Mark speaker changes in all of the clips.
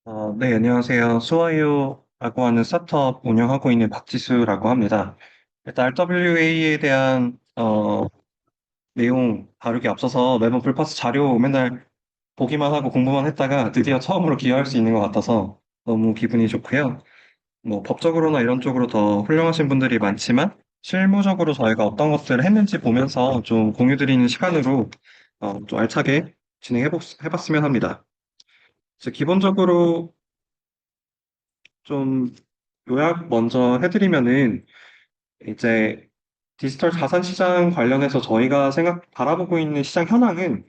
Speaker 1: 네, 안녕하세요. 수아이오라고 하는 스타트업 운영하고 있는 박지수라고 합니다. 일단 RWA에 대한 내용 다루기 앞서서 매번 불파스 자료 맨날 보기만 하고 공부만 했다가 드디어 처음으로 기여할 수 있는 것 같아서 너무 기분이 좋고요. 뭐 법적으로나 이런 쪽으로 더 훌륭하신 분들이 많지만 실무적으로 저희가 어떤 것들을 했는지 보면서 좀 공유 드리는 시간으로 좀 알차게 해봤으면 합니다. 이제 기본적으로 좀 요약 먼저 해드리면은 이제 디지털 자산 시장 관련해서 저희가 바라보고 있는 시장 현황은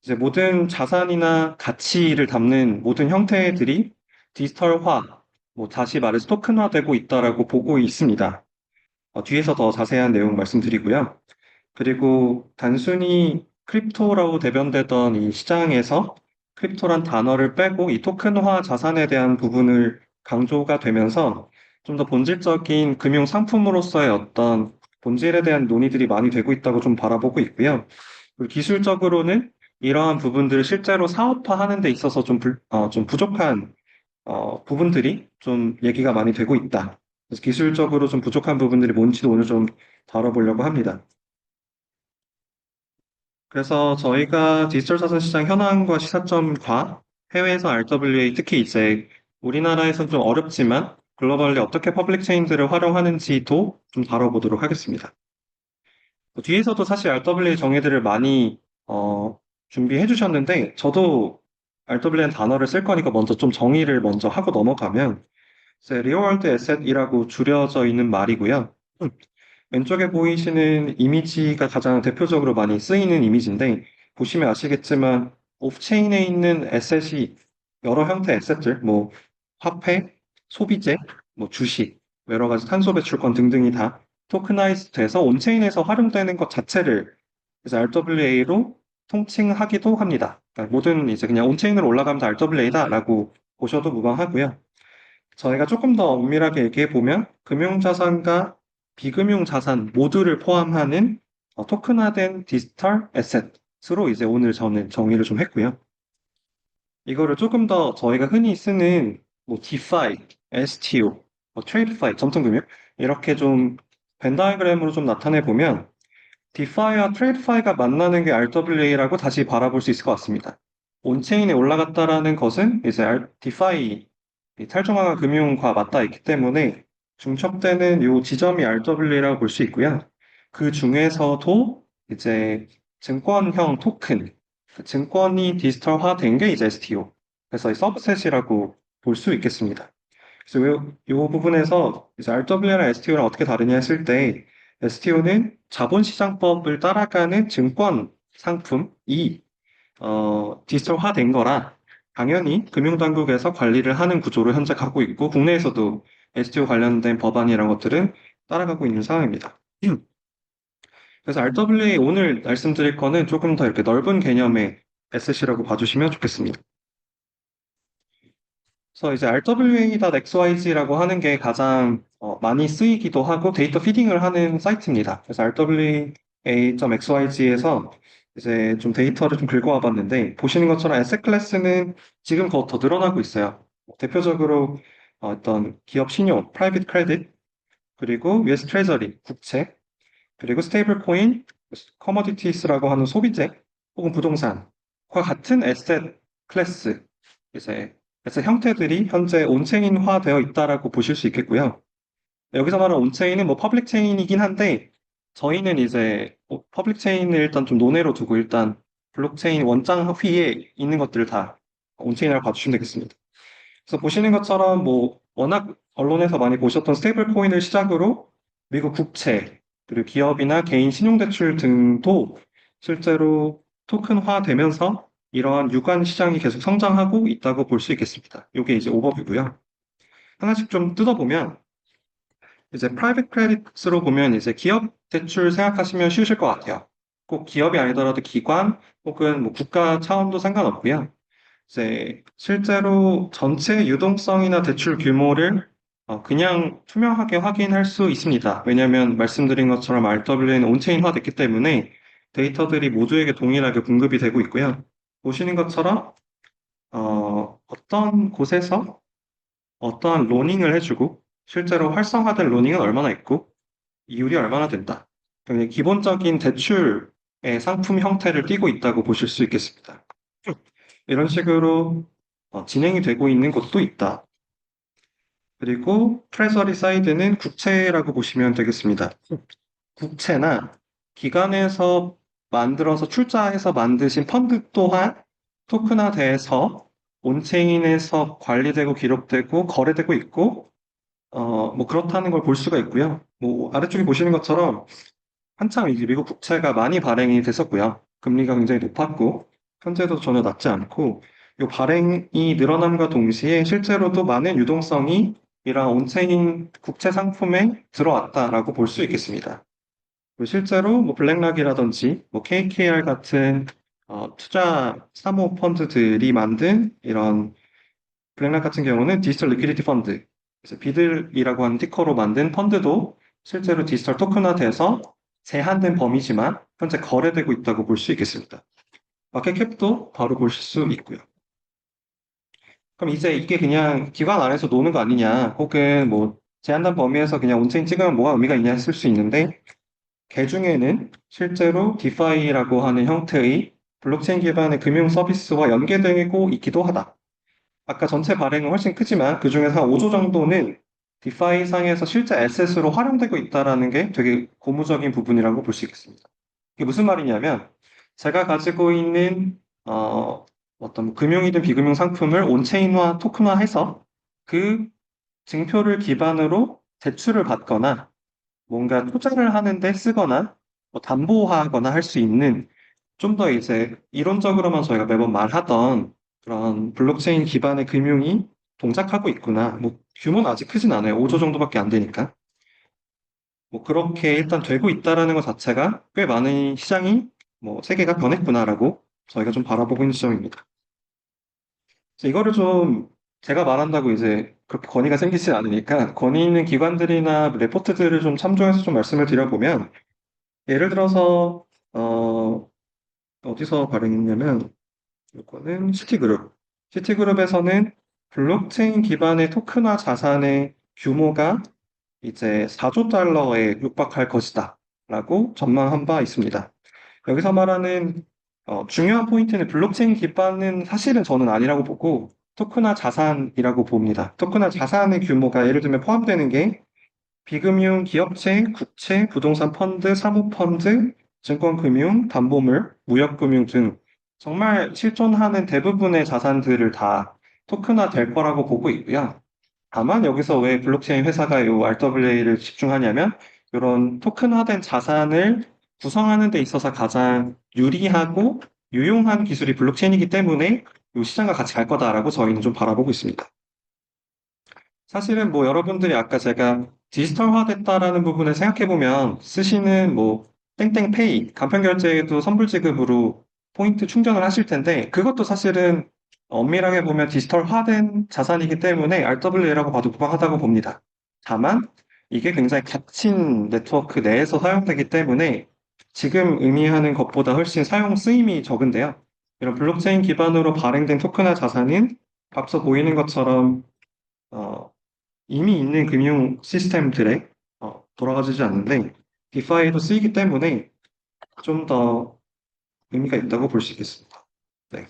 Speaker 1: 이제 모든 자산이나 가치를 담는 모든 형태들이 디지털화, 뭐 다시 말해서 토큰화되고 있다라고 보고 있습니다. 뒤에서 더 자세한 내용 말씀드리고요. 그리고 단순히 크립토라고 대변되던 이 시장에서 크립토란 단어를 빼고 이 토큰화 자산에 대한 부분을 강조가 되면서 좀 더 본질적인 금융 상품으로서의 어떤 본질에 대한 논의들이 많이 되고 있다고 좀 바라보고 있고요. 그리고 기술적으로는 이러한 부분들을 실제로 사업화하는 데 있어서 좀 부족한 부분들이 좀 얘기가 많이 되고 있다. 그래서 기술적으로 좀 부족한 부분들이 뭔지도 오늘 좀 다뤄보려고 합니다. 그래서 저희가 디지털 자산 시장 현황과 시사점과 해외에서 RWA, 특히 이제 우리나라에선 좀 어렵지만 글로벌리 어떻게 퍼블릭 체인들을 활용하는지도 좀 다뤄보도록 하겠습니다. 뒤에서도 사실 RWA 정의들을 많이 준비해 주셨는데 저도 RWA는 단어를 쓸 거니까 먼저 좀 정의를 먼저 하고 넘어가면 이제 리얼월드 에셋이라고 줄여져 있는 말이고요. 왼쪽에 보이시는 이미지가 가장 대표적으로 많이 쓰이는 이미지인데, 보시면 아시겠지만, 오프체인에 있는 에셋이 여러 형태의 에셋들, 뭐, 화폐, 소비재, 뭐, 주식, 여러 가지 탄소 배출권 등등이 다 토크나이즈 돼서 온체인에서 활용되는 것 자체를 그래서 RWA로 통칭하기도 합니다. 그러니까 모든 이제 그냥 온체인으로 올라가면 다 RWA다라고 보셔도 무방하고요. 저희가 조금 더 엄밀하게 얘기해 보면 금융자산과 비금융자산 모두를 포함하는 토큰화된 디지털 에셋으로 이제 오늘 저는 정의를 좀 했고요. 이거를 조금 더 저희가 흔히 쓰는 뭐 DeFi, STO, 뭐 TradeFi, 전통금융 이렇게 좀 벤다이그램으로 좀 나타내 보면 DeFi와 TradeFi가 만나는 게 RWA라고 다시 바라볼 수 있을 것 같습니다. 온체인에 올라갔다라는 것은 이제 DeFi 이 탈중앙화 금융과 맞닿아 있기 때문에 중첩되는 요 지점이 RWA라고 볼 수 있고요. 그 중에서도 이제 증권형 토큰, 그 증권이 디지털화된 게 이제 STO. 그래서 이 서브셋이라고 볼 수 있겠습니다. 그래서 요 부분에서 이제 RWA랑 STO랑 어떻게 다르냐 했을 때 STO는 자본시장법을 따라가는 증권 상품이 디지털화된 거라 당연히 금융당국에서 관리를 하는 구조로 현재 가고 있고 국내에서도 STO 관련된 법안이란 것들은 따라가고 있는 상황입니다. 그래서 RWA 오늘 말씀드릴 거는 조금 더 이렇게 넓은 개념의 S이라고 봐주시면 좋겠습니다. 그래서 이제 rwa.xyz라고 하는 게 가장 많이 쓰이기도 하고 데이터 피딩을 하는 사이트입니다. 그래서 rwa.xyz에서 이제 좀 데이터를 좀 긁어와 봤는데 보시는 것처럼 에셋 클래스는 지금 더 늘어나고 있어요. 대표적으로 어떤 기업 신용, 프라이빗 크레딧, 그리고 US 트레저리, 국채, 그리고 스테이블 코인, 커머디티스라고 하는 소비재 혹은 부동산과 같은 에셋 클래스, 이제 에셋 형태들이 현재 온체인화 되어 있다라고 보실 수 있겠고요. 여기서 말하는 온체인은 뭐 퍼블릭 체인이긴 한데 저희는 이제 퍼블릭 체인을 일단 좀 논외로 두고 일단 블록체인 원장 위에 있는 것들을 다 온체인이라고 봐주시면 되겠습니다. 그래서 보시는 것처럼 뭐 워낙 언론에서 많이 보셨던 스테이블 코인을 시작으로 미국 국채, 그리고 기업이나 개인 신용대출 등도 실제로 토큰화 되면서 이러한 유관 시장이 계속 성장하고 있다고 볼 수 있겠습니다. 이게 이제 오버뷰고요. 하나씩 좀 뜯어보면 이제 프라이빗 크레딧으로 보면 이제 기업 대출 생각하시면 쉬우실 것 같아요. 꼭 기업이 아니더라도 기관 혹은 뭐 국가 차원도 상관없고요. 이제 실제로 전체 유동성이나 대출 규모를 그냥 투명하게 확인할 수 있습니다. 왜냐하면 말씀드린 것처럼 RW는 온체인화 됐기 때문에 데이터들이 모두에게 동일하게 공급이 되고 있고요. 보시는 것처럼 어떤 곳에서 어떠한 로닝을 해주고 실제로 활성화된 로닝은 얼마나 있고 이율이 얼마나 된다. 그냥 기본적인 대출의 상품 형태를 띠고 있다고 보실 수 있겠습니다. 이런 식으로 진행이 되고 있는 곳도 있다. 그리고 트레저리 사이드는 국채라고 보시면 되겠습니다. 국채나 기관에서 만들어서 출자해서 만드신 펀드 또한 토큰화돼서 온체인에서 관리되고 기록되고 거래되고 있고 뭐 그렇다는 걸 볼 수가 있고요. 뭐 아래쪽에 보시는 것처럼 한참 이제 미국 국채가 많이 발행이 됐었고요. 금리가 굉장히 높았고 현재도 전혀 낮지 않고 이 발행이 늘어남과 동시에 실제로도 많은 유동성이 이런 온체인 국채 상품에 들어왔다라고 볼 수 있겠습니다. 그리고 실제로 뭐 블랙락이라든지 뭐 KKR 같은 투자 사모 펀드들이 만든 이런 블랙락 같은 경우는 디지털 리퀴디티 펀드, 그래서 비들이라고 하는 티커로 만든 펀드도 실제로 디지털 토큰화돼서 제한된 범위지만 현재 거래되고 있다고 볼 수 있겠습니다. 마켓캡도 바로 보실 수 있고요. 그럼 이제 이게 그냥 기관 안에서 노는 거 아니냐, 혹은 뭐 제한된 범위에서 그냥 온체인 찍으면 뭐가 의미가 있냐 했을 수 있는데 개중에는 실제로 디파이라고 하는 형태의 블록체인 기반의 금융 서비스와 연계되고 있기도 하다. 아까 전체 발행은 훨씬 크지만 그 중에서 한 5조 정도는 디파이 상에서 실제 에셋으로 활용되고 있다는 게 되게 고무적인 부분이라고 볼 수 있겠습니다. 이게 무슨 말이냐면 제가 가지고 있는 어떤 금융이든 비금융 상품을 온체인화, 토큰화해서 그 증표를 기반으로 대출을 받거나 뭔가 투자를 하는데 쓰거나 뭐 담보하거나 할 수 있는 좀 더 이제 이론적으로만 저희가 매번 말하던 그런 블록체인 기반의 금융이 동작하고 있구나. 뭐 규모는 아직 크진 않아요. 5조 정도밖에 안 되니까. 뭐 그렇게 일단 되고 있다라는 것 자체가 꽤 많은 시장이 뭐 세계가 변했구나라고 저희가 좀 바라보고 있는 지점입니다. 그래서 이거를 좀 제가 말한다고 이제 그렇게 권위가 생기지 않으니까 권위 있는 기관들이나 레포트들을 좀 참조해서 좀 말씀을 드려보면 예를 들어서 어디서 발행했냐면 이거는 시티그룹. 시티그룹에서는 블록체인 기반의 토큰화 자산의 규모가 이제 4조 달러에 육박할 것이다. 라고 전망한 바 있습니다. 여기서 말하는 중요한 포인트는 블록체인 기반은 사실은 저는 아니라고 보고 토큰화 자산이라고 봅니다. 토큰화 자산의 규모가 예를 들면 포함되는 게 비금융 기업체, 국채, 부동산 펀드, 사모펀드, 증권금융, 담보물, 무역금융 등 정말 실존하는 대부분의 자산들을 다 토큰화 될 거라고 보고 있고요. 다만 여기서 왜 블록체인 회사가 이 RWA를 집중하냐면 이런 토큰화된 자산을 구성하는 데 있어서 가장 유리하고 유용한 기술이 블록체인이기 때문에 이 시장과 같이 갈 거다라고 저희는 좀 바라보고 있습니다. 사실은 뭐 여러분들이 아까 제가 디지털화됐다라는 부분을 생각해보면 쓰시는 뭐 땡땡페이, 간편결제에도 선불 지급으로 포인트 충전을 하실 텐데 그것도 사실은 엄밀하게 보면 디지털화된 자산이기 때문에 RWA라고 봐도 무방하다고 봅니다. 다만 이게 굉장히 갇힌 네트워크 내에서 사용되기 때문에 지금 의미하는 것보다 훨씬 사용 쓰임이 적은데요. 이런 블록체인 기반으로 발행된 토큰화 자산은 앞서 보이는 것처럼 어, 이미 있는 금융 시스템들에 돌아가지지 않는데 디파이도 쓰이기 때문에 좀 더 의미가 있다고 볼 수 있겠습니다. 네.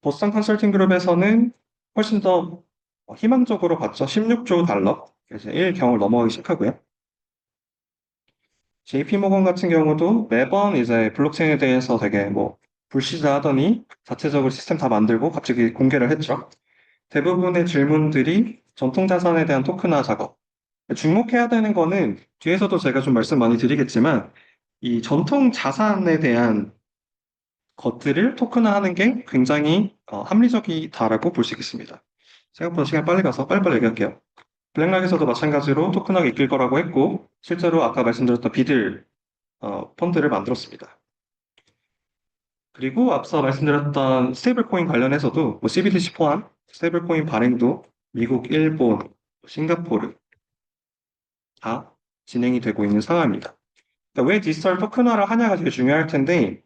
Speaker 1: 보스턴 컨설팅 그룹에서는 훨씬 더 희망적으로 봤죠. 16조 달러. 그래서 1경을 넘어가기 시작하고요. JP 모건 같은 경우도 매번 이제 블록체인에 대해서 되게 뭐 불시자하더니 자체적으로 시스템 다 만들고 갑자기 공개를 했죠. 대부분의 질문들이 전통 자산에 대한 토큰화 작업. 주목해야 되는 거는 뒤에서도 제가 좀 말씀 많이 드리겠지만 이 전통 자산에 대한 것들을 토큰화하는 게 굉장히 합리적이다라고 볼 수 있겠습니다. 생각보다 시간 빨리 가서 빨리빨리 얘기할게요. 블랙락에서도 마찬가지로 토큰화가 이끌 거라고 했고 실제로 아까 말씀드렸던 비들 펀드를 만들었습니다. 그리고 앞서 말씀드렸던 스테이블 코인 관련해서도 뭐 CBDC 포함 스테이블 코인 발행도 미국, 일본, 싱가포르 다 진행이 되고 있는 상황입니다. 그러니까 왜 디지털 토큰화를 하냐가 되게 중요할 텐데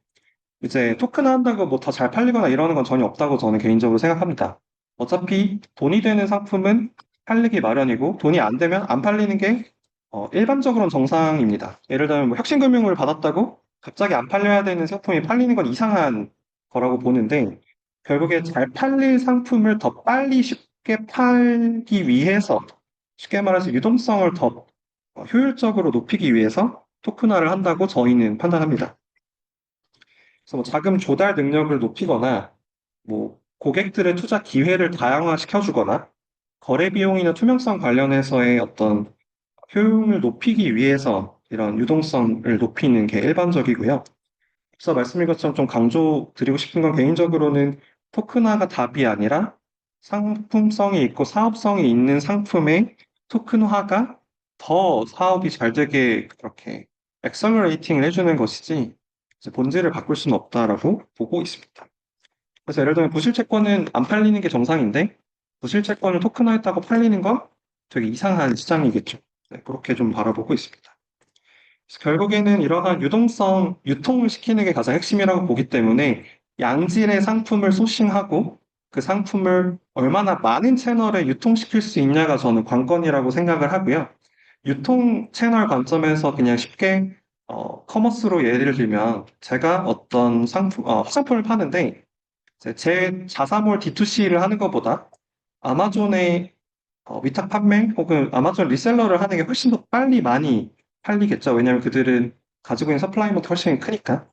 Speaker 1: 이제 토큰화 한다고 뭐 더 잘 팔리거나 이러는 건 전혀 없다고 저는 개인적으로 생각합니다. 어차피 돈이 되는 상품은 팔리기 마련이고 돈이 안 되면 안 팔리는 게 일반적으로는 정상입니다. 예를 들면 뭐 혁신금융을 받았다고 갑자기 안 팔려야 되는 상품이 팔리는 건 이상한 거라고 보는데 결국에 잘 팔릴 상품을 더 빨리 쉽게 팔기 위해서 쉽게 말해서 유동성을 더 효율적으로 높이기 위해서 토큰화를 한다고 저희는 판단합니다. 그래서 뭐 자금 조달 능력을 높이거나 뭐 고객들의 투자 기회를 다양화시켜주거나 거래 비용이나 투명성 관련해서의 어떤 효용을 높이기 위해서 이런 유동성을 높이는 게 일반적이고요. 앞서 말씀드린 것처럼 좀 강조드리고 싶은 건 개인적으로는 토큰화가 답이 아니라 상품성이 있고 사업성이 있는 상품의 토큰화가 더 사업이 잘 되게 그렇게 액셀러레이팅을 해주는 것이지 이제 본질을 바꿀 수는 없다라고 보고 있습니다. 그래서 예를 들면 부실채권은 안 팔리는 게 정상인데 부실채권을 토큰화했다고 팔리는 건 되게 이상한 시장이겠죠. 네, 그렇게 좀 바라보고 있습니다. 그래서 결국에는 이러한 유동성, 유통을 시키는 게 가장 핵심이라고 보기 때문에 양질의 상품을 소싱하고 그 상품을 얼마나 많은 채널에 유통시킬 수 있냐가 저는 관건이라고 생각을 하고요. 유통 채널 관점에서 그냥 쉽게 커머스로 예를 들면 제가 어떤 상품, 화장품을 파는데 제 자사몰 D2C를 하는 것보다 아마존의 위탁 판매 혹은 아마존 리셀러를 하는 게 훨씬 더 빨리 많이 팔리겠죠. 왜냐하면 그들은 가지고 있는 서플라이먼트 훨씬 크니까.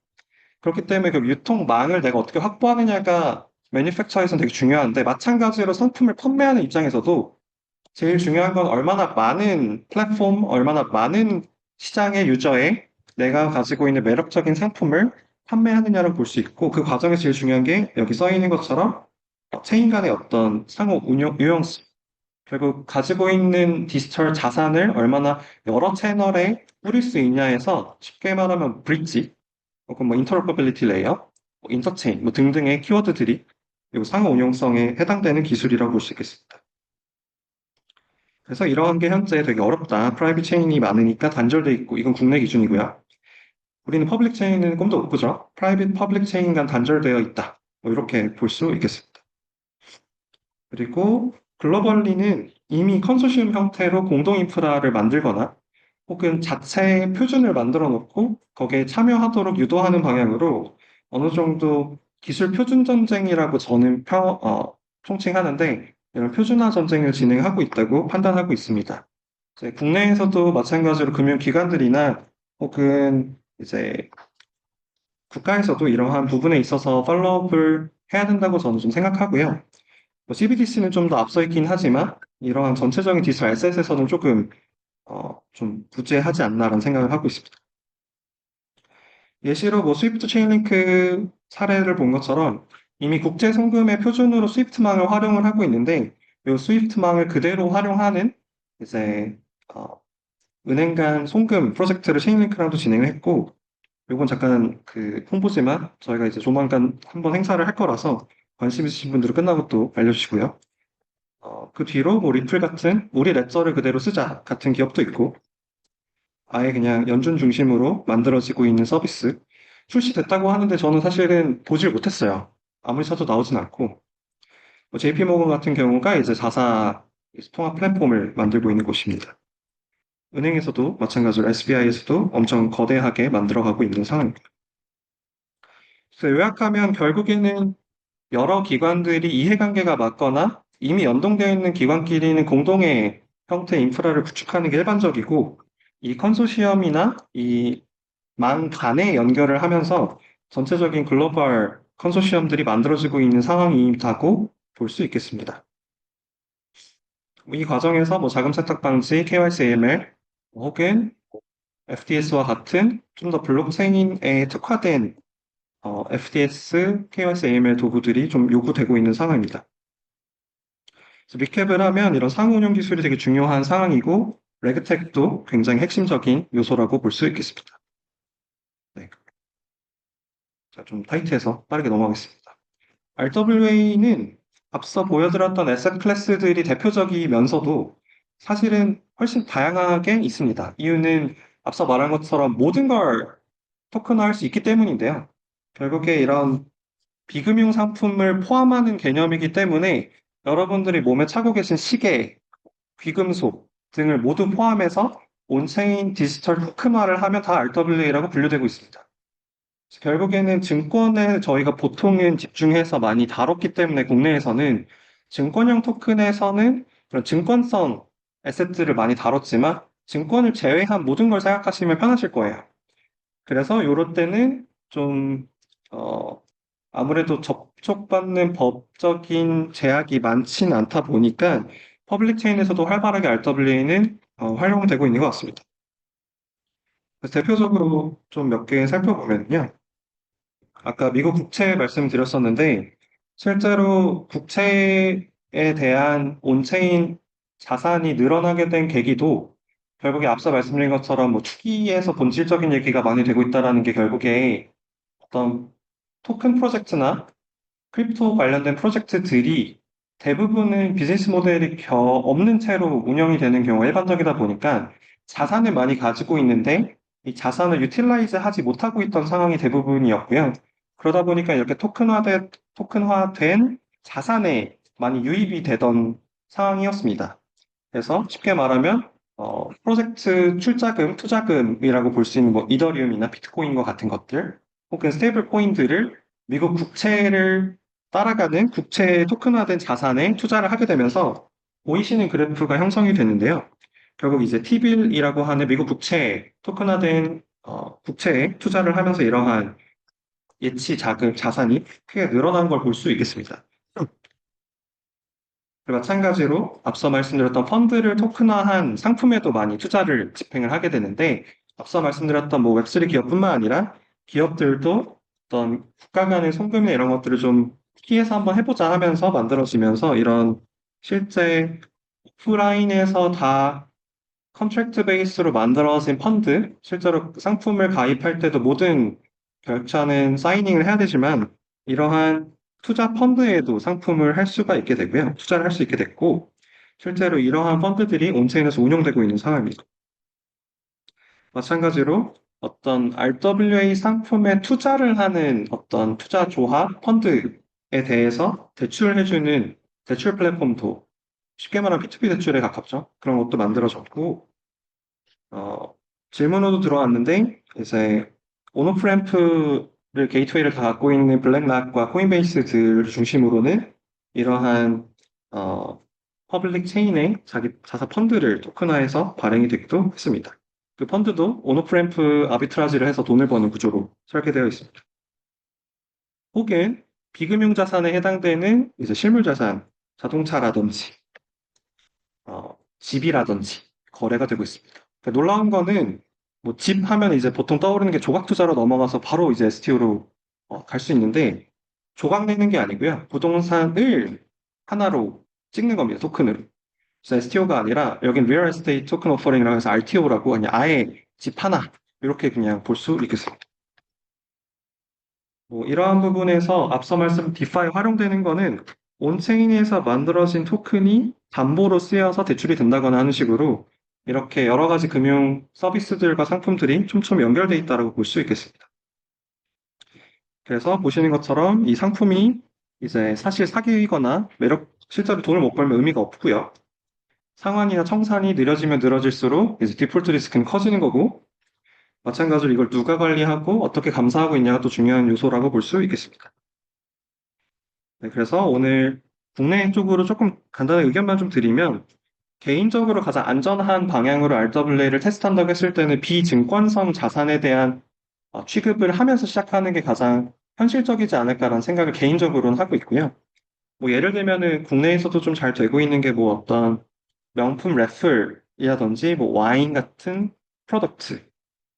Speaker 1: 그렇기 때문에 그 유통망을 내가 어떻게 확보하느냐가 매니팩처에서는 되게 중요한데 마찬가지로 상품을 판매하는 입장에서도 제일 중요한 건 얼마나 많은 플랫폼, 얼마나 많은 시장의 유저에 내가 가지고 있는 매력적인 상품을 판매하느냐를 볼 수 있고 그 과정에서 제일 중요한 게 여기 써 있는 것처럼 체인 간의 어떤 상호 운용, 유용성 결국 가지고 있는 디지털 자산을 얼마나 여러 채널에 뿌릴 수 있냐에서 쉽게 말하면 브릿지 혹은 뭐 인터로퍼빌리티 레이어, 뭐 인터체인 뭐 등등의 키워드들이 그리고 상호 운용성에 해당되는 기술이라고 볼 수 있겠습니다. 그래서 이러한 게 현재 되게 어렵다. 프라이빗 체인이 많으니까 단절돼 있고 이건 국내 기준이고요. 우리는 퍼블릭 체인은 꿈도 못 꾸죠. 프라이빗 퍼블릭 체인 간 단절되어 있다. 뭐 이렇게 볼 수 있겠습니다. 그리고 글로벌리는 이미 컨소시엄 형태로 공동 인프라를 만들거나 혹은 자체 표준을 만들어 놓고 거기에 참여하도록 유도하는 방향으로 어느 정도 기술 표준 전쟁이라고 저는 총칭하는데 이런 표준화 전쟁을 진행하고 있다고 판단하고 있습니다. 이제 국내에서도 마찬가지로 금융기관들이나 혹은 이제 국가에서도 이러한 부분에 있어서 팔로우업을 해야 된다고 저는 좀 생각하고요. CBDC는 좀 더 앞서 있긴 하지만 이러한 전체적인 디지털 에셋에서는 조금 좀 부재하지 않나라는 생각을 하고 있습니다. 예시로 뭐 스위프트 체인링크 사례를 본 것처럼 이미 국제 송금의 표준으로 스위프트망을 활용을 하고 있는데 이 스위프트망을 그대로 활용하는 이제 어, 은행 간 송금 프로젝트를 체인링크랑도 진행을 했고 이건 잠깐 그 홍보지만 저희가 이제 조만간 한번 행사를 할 거라서 관심 있으신 분들은 끝나고 또 알려주시고요. 그 뒤로 뭐 리플 같은 우리 레저를 그대로 쓰자 같은 기업도 있고 아예 그냥 연준 중심으로 만들어지고 있는 서비스 출시됐다고 하는데 저는 사실은 보질 못했어요. 아무리 쳐도 나오진 않고 뭐 JP모건 같은 경우가 이제 자사 통합 플랫폼을 만들고 있는 곳입니다. 은행에서도 마찬가지로 SBI에서도 엄청 거대하게 만들어가고 있는 상황입니다. 그래서 요약하면 결국에는 여러 기관들이 이해관계가 맞거나 이미 연동되어 있는 기관끼리는 공동의 형태 인프라를 구축하는 게 일반적이고 이 컨소시엄이나 이 망 간의 연결을 하면서 전체적인 글로벌 컨소시엄들이 만들어지고 있는 상황이라고 볼 수 있겠습니다. 이 과정에서 뭐 자금 세탁 방지, KYC AML 혹은 FTS와 같은 좀 더 블록체인에 특화된 FTS, KYC AML 도구들이 좀 요구되고 있는 상황입니다. 그래서 리캡을 하면 이런 상호 운용 기술이 되게 중요한 상황이고 레그텍도 굉장히 핵심적인 요소라고 볼 수 있겠습니다. 네. 자, 좀 타이트해서 빠르게 넘어가겠습니다. RWA는 앞서 보여드렸던 에셋 클래스들이 대표적이면서도 사실은 훨씬 다양하게 있습니다. 이유는 앞서 말한 것처럼 모든 걸 토큰화할 수 있기 때문인데요. 결국에 이런 비금융 상품을 포함하는 개념이기 때문에 여러분들이 몸에 차고 계신 시계, 귀금속 등을 모두 포함해서 온체인 디지털 토큰화를 하면 다 RWA라고 분류되고 있습니다. 결국에는 증권에 저희가 보통은 집중해서 많이 다뤘기 때문에 국내에서는 증권형 토큰에서는 그런 증권성 에셋들을 많이 다뤘지만 증권을 제외한 모든 걸 생각하시면 편하실 거예요. 그래서 요럴 때는 좀, 어, 아무래도 접촉받는 법적인 제약이 많진 않다 보니까 퍼블릭 체인에서도 활발하게 RWA는 활용되고 있는 것 같습니다. 그래서 대표적으로 좀 몇 개 살펴보면요. 아까 미국 국채 말씀드렸었는데, 실제로 국채에 대한 온체인 자산이 늘어나게 된 계기도 결국에 앞서 말씀드린 것처럼 뭐 투기에서 본질적인 얘기가 많이 되고 있다는 게 결국에 어떤 토큰 프로젝트나 크립토 관련된 프로젝트들이 대부분은 비즈니스 모델이 없는 채로 운영이 되는 경우가 일반적이다 보니까 자산을 많이 가지고 있는데 이 자산을 유틸라이즈 하지 못하고 있던 상황이 대부분이었고요. 그러다 보니까 이렇게 토큰화된 자산에 많이 유입이 되던 상황이었습니다. 그래서 쉽게 말하면 프로젝트 출자금, 투자금이라고 볼 수 있는 뭐 이더리움이나 비트코인과 같은 것들 혹은 스테이블 코인들을 미국 국채를 따라가는 국채 토큰화된 자산에 투자를 하게 되면서 보이시는 그래프가 형성이 되는데요. 결국 이제 T빌이라고 하는 미국 국채 토큰화된 국채에 투자를 하면서 이러한 예치 자금 자산이 크게 늘어난 걸 볼 수 있겠습니다. 마찬가지로 앞서 말씀드렸던 펀드를 토큰화한 상품에도 많이 투자를 집행을 하게 되는데 앞서 말씀드렸던 뭐 웹3 기업뿐만 아니라 기업들도 어떤 국가 간의 송금이나 이런 것들을 좀 피해서 한번 해보자 하면서 만들어지면서 이런 실제 오프라인에서 다 컨트랙트 베이스로 만들어진 펀드, 실제로 상품을 가입할 때도 모든 결제는 사이닝을 해야 되지만 이러한 투자 펀드에도 상품을 할 수가 있게 되고요. 투자를 할 수 있게 됐고 실제로 이러한 펀드들이 온체인에서 운영되고 있는 상황입니다. 마찬가지로 어떤 RWA 상품에 투자를 하는 어떤 투자 조합 펀드에 대해서 대출해주는 대출 플랫폼도 쉽게 말하면 P2P 대출에 가깝죠. 그런 것도 만들어졌고 어, 질문으로 들어왔는데, 이제, 온오프램프를 게이트웨이를 다 갖고 있는 블랙락과 코인베이스들 중심으로는 이러한, 퍼블릭 체인의 자기 자사 펀드를 토큰화해서 발행이 되기도 했습니다. 그 펀드도 온오프램프 아비트라지를 해서 돈을 버는 구조로 설계되어 있습니다. 혹은 비금융 자산에 해당되는 이제 실물 자산, 자동차라든지, 집이라든지 거래가 되고 있습니다. 그러니까 놀라운 거는 뭐 집 하면 이제 보통 떠오르는 게 조각 투자로 넘어가서 바로 이제 STO로 갈 수 있는데 조각 내는 게 아니고요. 부동산을 하나로 찍는 겁니다. 토큰으로. 그래서 STO가 아니라 여긴 Real Estate Token Offering이라고 해서 RTO라고 그냥 아예 집 하나 이렇게 그냥 볼 수 있겠습니다. 뭐 이러한 부분에서 앞서 말씀 디파이 활용되는 거는 온체인에서 만들어진 토큰이 담보로 쓰여서 대출이 된다거나 하는 식으로 이렇게 여러 가지 금융 서비스들과 상품들이 촘촘히 연결되어 있다고 볼 수 있겠습니다. 그래서 보시는 것처럼 이 상품이 이제 사실 사기이거나 실제로 돈을 못 벌면 의미가 없고요. 상환이나 청산이 느려지면 느려질수록 이제 디폴트 리스크는 커지는 거고 마찬가지로 이걸 누가 관리하고 어떻게 감사하고 있냐가 또 중요한 요소라고 볼 수 있겠습니다. 네, 그래서 오늘 국내 쪽으로 조금 간단한 의견만 좀 드리면 개인적으로 가장 안전한 방향으로 RWA를 테스트한다고 했을 때는 비증권성 자산에 대한 취급을 하면서 시작하는 게 가장 현실적이지 않을까라는 생각을 개인적으로는 하고 있고요. 뭐 예를 들면은 국내에서도 좀 잘 되고 있는 게 뭐 어떤 명품 래플이라든지 뭐 와인 같은 프로덕트,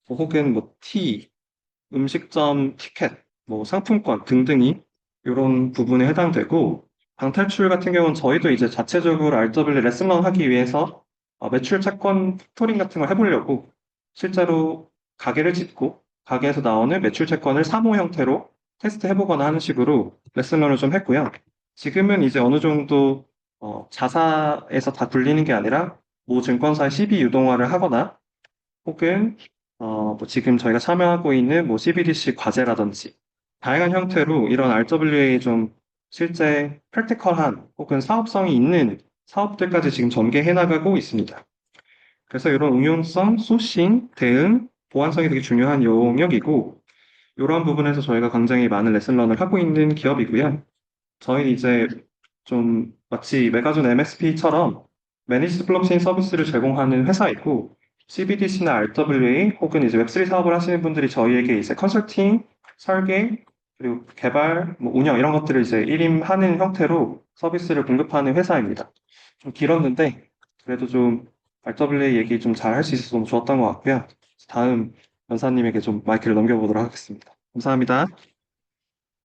Speaker 1: 뭐 혹은 뭐 티, 음식점 티켓, 뭐 상품권 등등이 이런 부분에 해당되고 방탈출 같은 경우는 저희도 이제 자체적으로 RW 레슨런 하기 위해서 매출 채권 팩토링 같은 걸 해보려고 실제로 가게를 짓고 가게에서 나오는 매출 채권을 사모 형태로 테스트 해보거나 하는 식으로 레슨런을 좀 했고요. 지금은 이제 어느 정도 자사에서 다 굴리는 게 아니라 모 증권사의 CB 유동화를 하거나 혹은 뭐 지금 저희가 참여하고 있는 뭐 CBDC 과제라든지 다양한 형태로 이런 RWA 좀 실제 프랙티컬한 혹은 사업성이 있는 사업들까지 지금 전개해 나가고 있습니다. 그래서 이런 응용성, 소싱, 대응, 보안성이 되게 중요한 영역이고, 이런 부분에서 저희가 굉장히 많은 레슨런을 하고 있는 기업이고요. 저희는 이제 좀 마치 메가존 MSP처럼 매니지드 블록체인 서비스를 제공하는 회사이고, CBDC나 RWA 혹은 이제 웹3 사업을 하시는 분들이 저희에게 이제 컨설팅, 설계, 그리고 개발, 뭐 운영 이런 것들을 이제 일임하는 형태로 서비스를 공급하는 회사입니다. 좀 길었는데 그래도 좀 RWA 얘기 좀 잘 할 수 있어서 너무 좋았던 것 같고요. 다음 연사님에게 좀 마이크를 넘겨보도록 하겠습니다. 감사합니다.